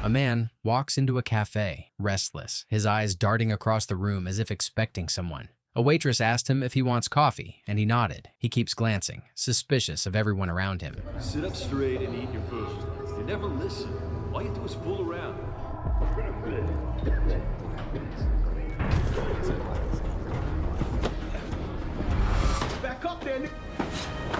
A man walks into a cafe, restless, his eyes darting across the room as if expecting someone. A waitress asked him if he wants coffee, and he nodded. He keeps glancing, suspicious of everyone around him. Sit up straight and eat your food. You never listen. All you do is fool around. Back up, then.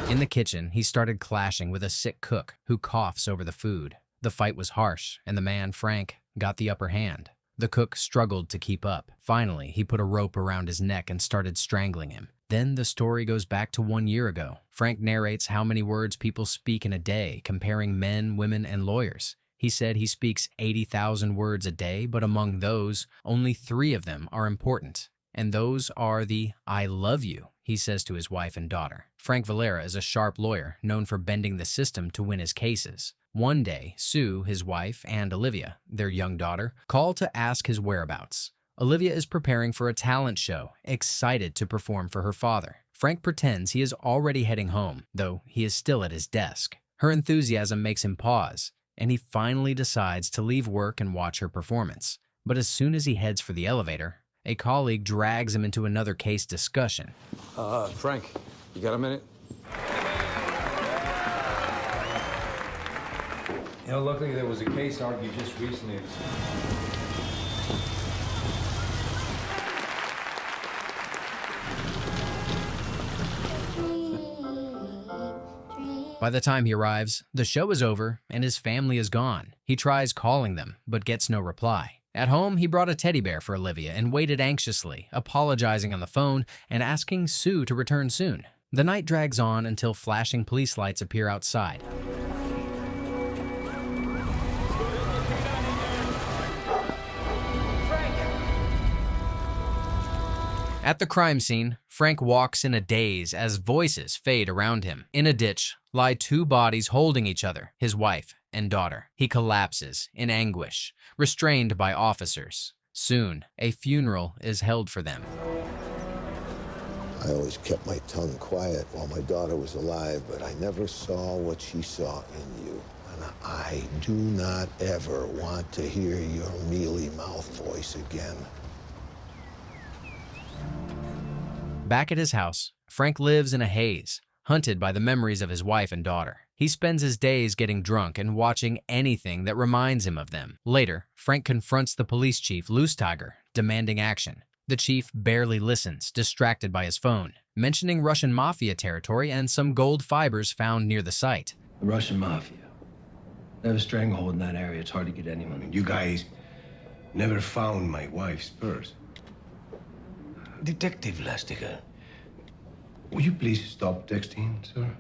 In the kitchen, he started clashing with a sick cook who coughs over the food. The fight was harsh, and the man, Frank, got the upper hand. The cook struggled to keep up. Finally, he put a rope around his neck and started strangling him. Then the story goes back to 1 year ago. Frank narrates how many words people speak in a day, comparing men, women, and lawyers. He said he speaks 80,000 words a day, but among those, only 3 of them are important. And those are the "I love you," he says to his wife and daughter. Frank Valera is a sharp lawyer known for bending the system to win his cases. One day, Sue, his wife, and Olivia, their young daughter, call to ask his whereabouts. Olivia is preparing for a talent show, excited to perform for her father. Frank pretends he is already heading home, though he is still at his desk. Her enthusiasm makes him pause, and he finally decides to leave work and watch her performance. But as soon as he heads for the elevator, a colleague drags him into another case discussion. Frank, you got a minute? You know, luckily there was a case argued just recently. By the time he arrives, the show is over and his family is gone. He tries calling them, but gets no reply. At home, he brought a teddy bear for Olivia and waited anxiously, apologizing on the phone and asking Sue to return soon. The night drags on until flashing police lights appear outside. At the crime scene, Frank walks in a daze as voices fade around him. In a ditch lie 2 bodies holding each other, his wife and daughter. He collapses in anguish, restrained by officers. Soon, a funeral is held for them. I always kept my tongue quiet while my daughter was alive, but I never saw what she saw in you. And I do not ever want to hear your mealy-mouthed voice again. Back at his house, Frank lives in a haze, hunted by the memories of his wife and daughter. He spends his days getting drunk and watching anything that reminds him of them. Later, Frank confronts the police chief, Loizides, demanding action. The chief barely listens, distracted by his phone, mentioning Russian Mafia territory and some gold fibers found near the site. The Russian Mafia. They have a stranglehold in that area. It's hard to get anyone. You guys never found my wife's purse. Detective Lastica, will you please stop texting, sir?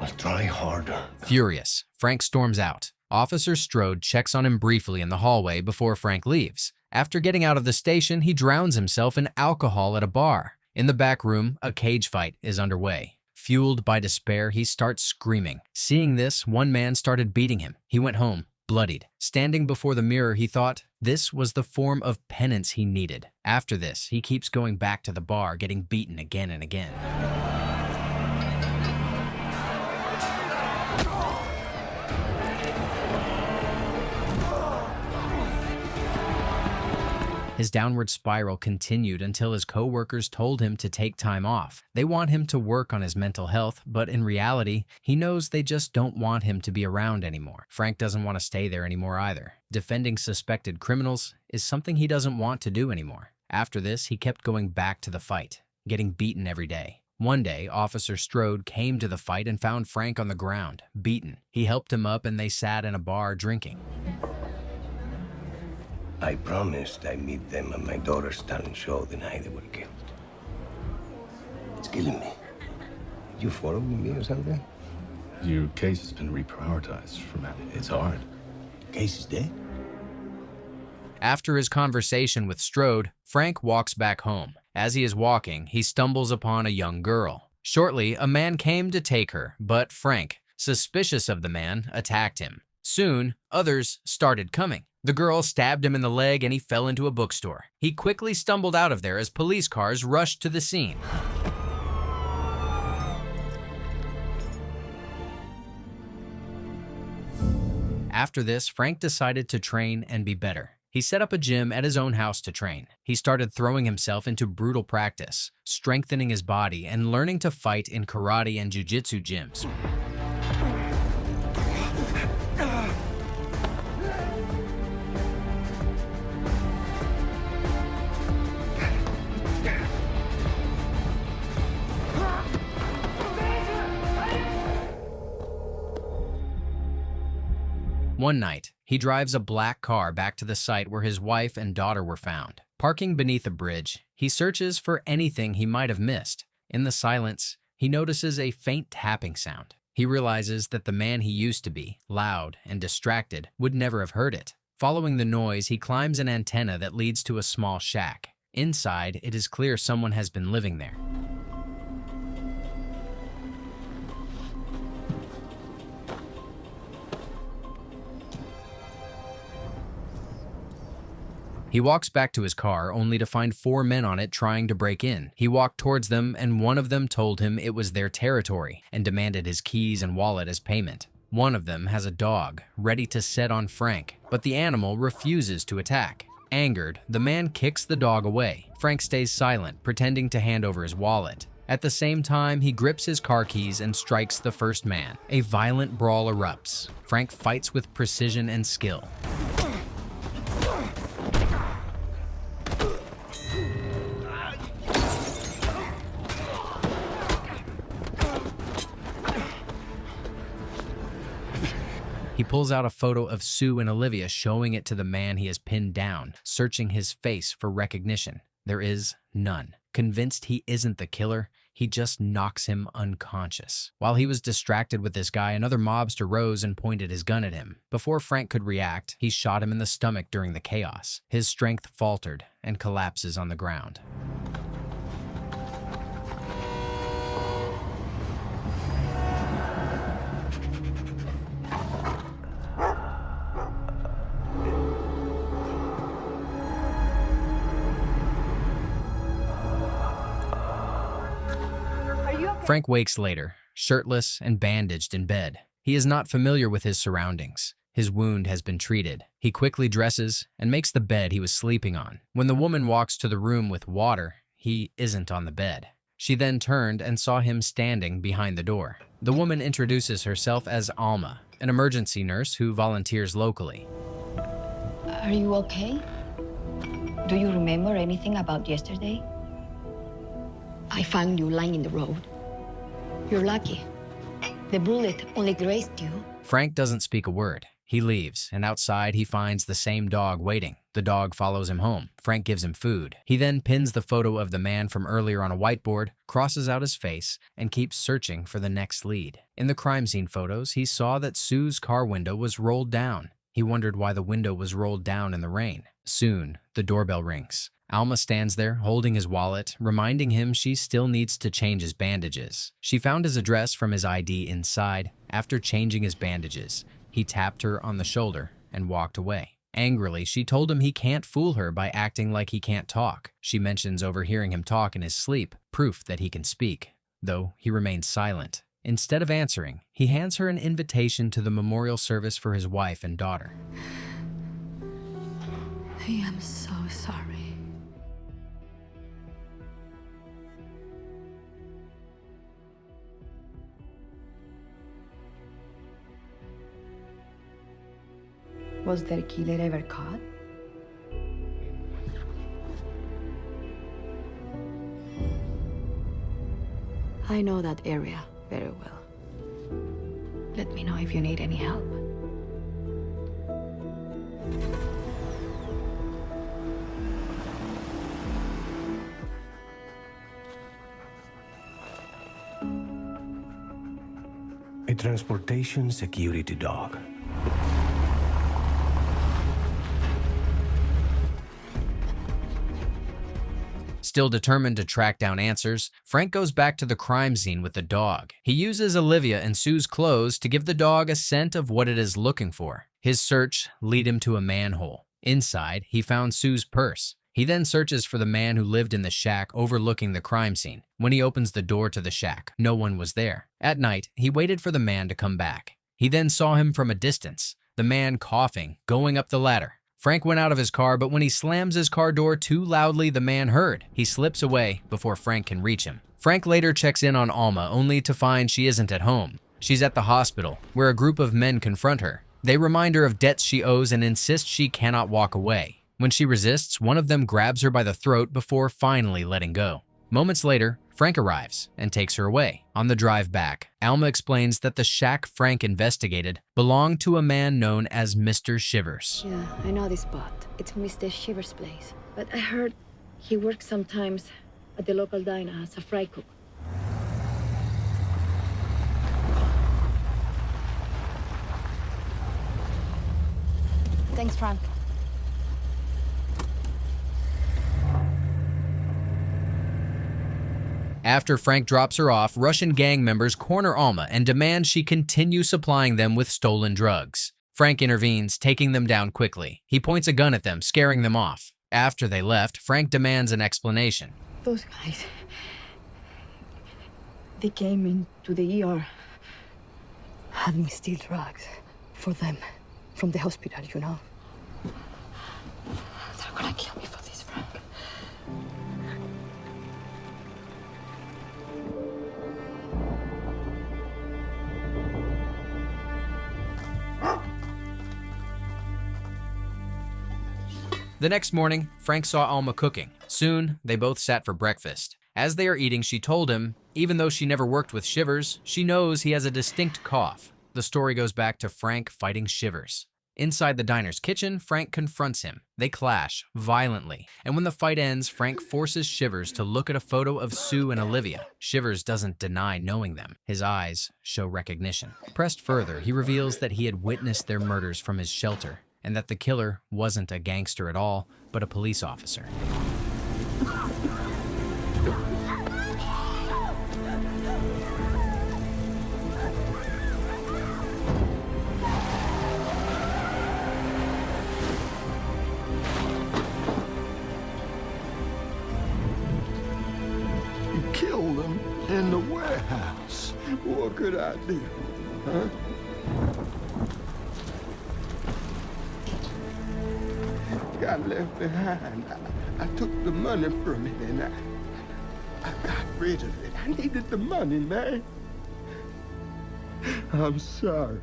I'll try harder. Furious, Frank storms out. Officer Strode checks on him briefly in the hallway before Frank leaves. After getting out of the station, he drowns himself in alcohol at a bar. In the back room, a cage fight is underway. Fueled by despair, he starts screaming. Seeing this, one man started beating him. He went home, bloodied. Standing before the mirror, he thought this was the form of penance he needed. After this, he keeps going back to the bar, getting beaten again and again. His downward spiral continued until his co-workers told him to take time off. They want him to work on his mental health, but in reality, he knows they just don't want him to be around anymore. Frank doesn't want to stay there anymore either. Defending suspected criminals is something he doesn't want to do anymore. After this, he kept going back to the fight, getting beaten every day. One day, Officer Strode came to the fight and found Frank on the ground, beaten. He helped him up and they sat in a bar drinking. I promised I'd meet them at my daughter's talent show the night they were killed. It's killing me. You following me or something? Your case has been reprioritized for now. It's hard. Case is dead? After his conversation with Strode, Frank walks back home. As he is walking, he stumbles upon a young girl. Shortly, a man came to take her, but Frank, suspicious of the man, attacked him. Soon, others started coming. The girl stabbed him in the leg and he fell into a bookstore. He quickly stumbled out of there as police cars rushed to the scene. After this, Frank decided to train and be better. He set up a gym at his own house to train. He started throwing himself into brutal practice, strengthening his body and learning to fight in karate and jiu-jitsu gyms. One night, he drives a black car back to the site where his wife and daughter were found. Parking beneath a bridge, he searches for anything he might have missed. In the silence, he notices a faint tapping sound. He realizes that the man he used to be, loud and distracted, would never have heard it. Following the noise, he climbs an antenna that leads to a small shack. Inside, it is clear someone has been living there. He walks back to his car only to find 4 men on it trying to break in. He walked towards them and one of them told him it was their territory and demanded his keys and wallet as payment. One of them has a dog ready to set on Frank, but the animal refuses to attack. Angered, the man kicks the dog away. Frank stays silent, pretending to hand over his wallet. At the same time, he grips his car keys and strikes the first man. A violent brawl erupts. Frank fights with precision and skill. He pulls out a photo of Sue and Olivia, showing it to the man he has pinned down, searching his face for recognition. There is none. Convinced he isn't the killer, he just knocks him unconscious. While he was distracted with this guy, another mobster rose and pointed his gun at him. Before Frank could react, he shot him in the stomach during the chaos. His strength faltered and collapses on the ground. Frank wakes later, shirtless and bandaged in bed. He is not familiar with his surroundings. His wound has been treated. He quickly dresses and makes the bed he was sleeping on. When the woman walks to the room with water, he isn't on the bed. She then turned and saw him standing behind the door. The woman introduces herself as Alma, an emergency nurse who volunteers locally. Are you okay? Do you remember anything about yesterday? I found you lying in the road. You're lucky. The bullet only grazed you. Frank doesn't speak a word. He leaves, and outside he finds the same dog waiting. The dog follows him home. Frank gives him food. He then pins the photo of the man from earlier on a whiteboard, crosses out his face, and keeps searching for the next lead. In the crime scene photos, he saw that Sue's car window was rolled down. He wondered why the window was rolled down in the rain. Soon, the doorbell rings. Alma stands there, holding his wallet, reminding him she still needs to change his bandages. She found his address from his ID inside. After changing his bandages, he tapped her on the shoulder and walked away. Angrily, she told him he can't fool her by acting like he can't talk. She mentions overhearing him talk in his sleep, proof that he can speak, though he remains silent. Instead of answering, he hands her an invitation to the memorial service for his wife and daughter. I am so sorry. Was their killer ever caught? I know that area very well. Let me know if you need any help. A transportation security dog. Still determined to track down answers, Frank goes back to the crime scene with the dog. He uses Olivia and Sue's clothes to give the dog a scent of what it is looking for. His search lead him to a manhole. Inside, he found Sue's purse. He then searches for the man who lived in the shack overlooking the crime scene. When he opens the door to the shack, no one was there. At night, he waited for the man to come back. He then saw him from a distance. the man coughing, going up the ladder. Frank went out of his car, but when he slams his car door too loudly, the man heard. He slips away before Frank can reach him. Frank later checks in on Alma, only to find she isn't at home. She's at the hospital, where a group of men confront her. They remind her of debts she owes and insist she cannot walk away. When she resists, one of them grabs her by the throat before finally letting go. Moments later, Frank arrives and takes her away. On the drive back, Alma explains that the shack Frank investigated belonged to a man known as Mr. Shivers. Yeah, I know this spot. It's Mr. Shivers' place. But I heard he works sometimes at the local diner as a fry cook. Thanks, Frank. After Frank drops her off, Russian gang members corner Alma and demand she continue supplying them with stolen drugs. Frank intervenes, taking them down quickly. He points a gun at them, scaring them off. After they left, Frank demands an explanation. Those guys, they came into the ER, had me steal drugs for them from the hospital, you know. They're gonna kill me for this, Frank. The next morning, Frank saw Alma cooking. Soon, they both sat for breakfast. As they are eating, she told him, even though she never worked with Shivers, she knows he has a distinct cough. The story goes back to Frank fighting Shivers. Inside the diner's kitchen, Frank confronts him. They clash violently, and when the fight ends, Frank forces Shivers to look at a photo of Sue and Olivia. Shivers doesn't deny knowing them. His eyes show recognition. Pressed further, he reveals that he had witnessed their murders from his shelter, and that the killer wasn't a gangster at all, but a police officer. You killed them in the warehouse. What could I do, huh? Got left behind. I took the money from it and I got rid of it. I needed the money, man. I'm sorry.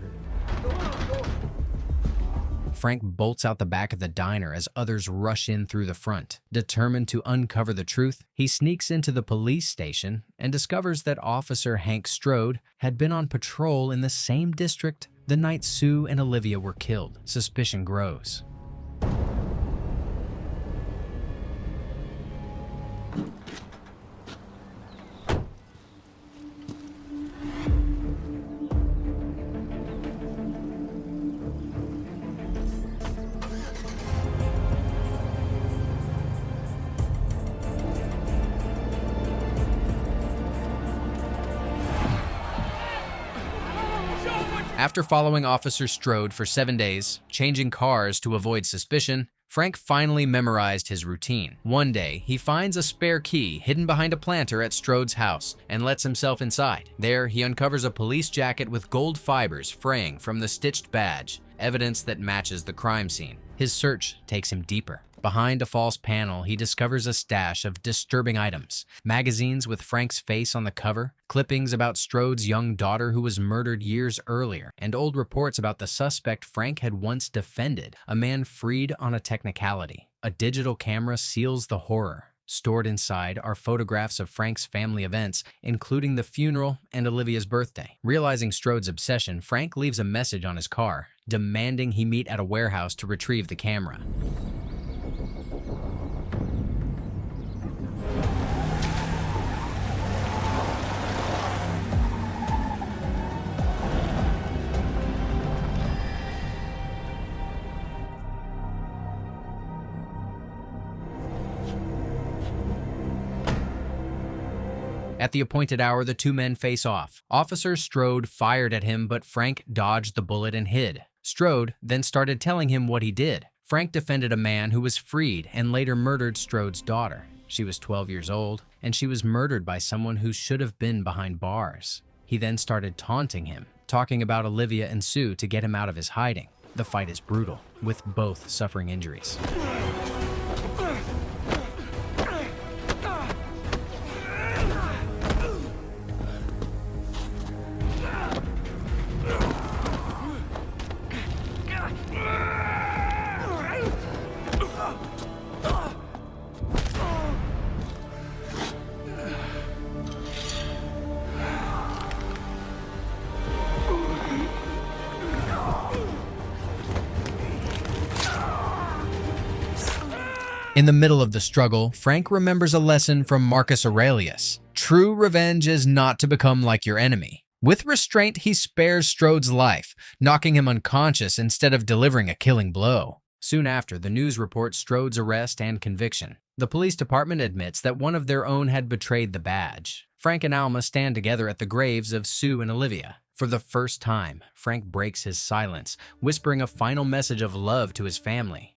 Frank bolts out the back of the diner as others rush in through the front. Determined to uncover the truth, he sneaks into the police station and discovers that Officer Hank Strode had been on patrol in the same district the night Sue and Olivia were killed. Suspicion grows. After following Officer Strode for 7 days, changing cars to avoid suspicion, Frank finally memorized his routine. One day, he finds a spare key hidden behind a planter at Strode's house and lets himself inside. There, he uncovers a police jacket with gold fibers fraying from the stitched badge, evidence that matches the crime scene. His search takes him deeper. Behind a false panel, he discovers a stash of disturbing items. Magazines with Frank's face on the cover, clippings about Strode's young daughter who was murdered years earlier, and old reports about the suspect Frank had once defended, a man freed on a technicality. A digital camera seals the horror. Stored inside are photographs of Frank's family events, including the funeral and Olivia's birthday. Realizing Strode's obsession, Frank leaves a message on his car, demanding he meet at a warehouse to retrieve the camera. At the appointed hour, the two men face off. Officer Strode fired at him, but Frank dodged the bullet and hid. Strode then started telling him what he did. Frank defended a man who was freed and later murdered Strode's daughter. She was 12 years old, and she was murdered by someone who should have been behind bars. He then started taunting him, talking about Olivia and Sue to get him out of his hiding. The fight is brutal, with both suffering injuries. In the middle of the struggle, Frank remembers a lesson from Marcus Aurelius. True revenge is not to become like your enemy. With restraint, he spares Strode's life, knocking him unconscious instead of delivering a killing blow. Soon after, the news reports Strode's arrest and conviction. The police department admits that one of their own had betrayed the badge. Frank and Alma stand together at the graves of Sue and Olivia. For the first time, Frank breaks his silence, whispering a final message of love to his family.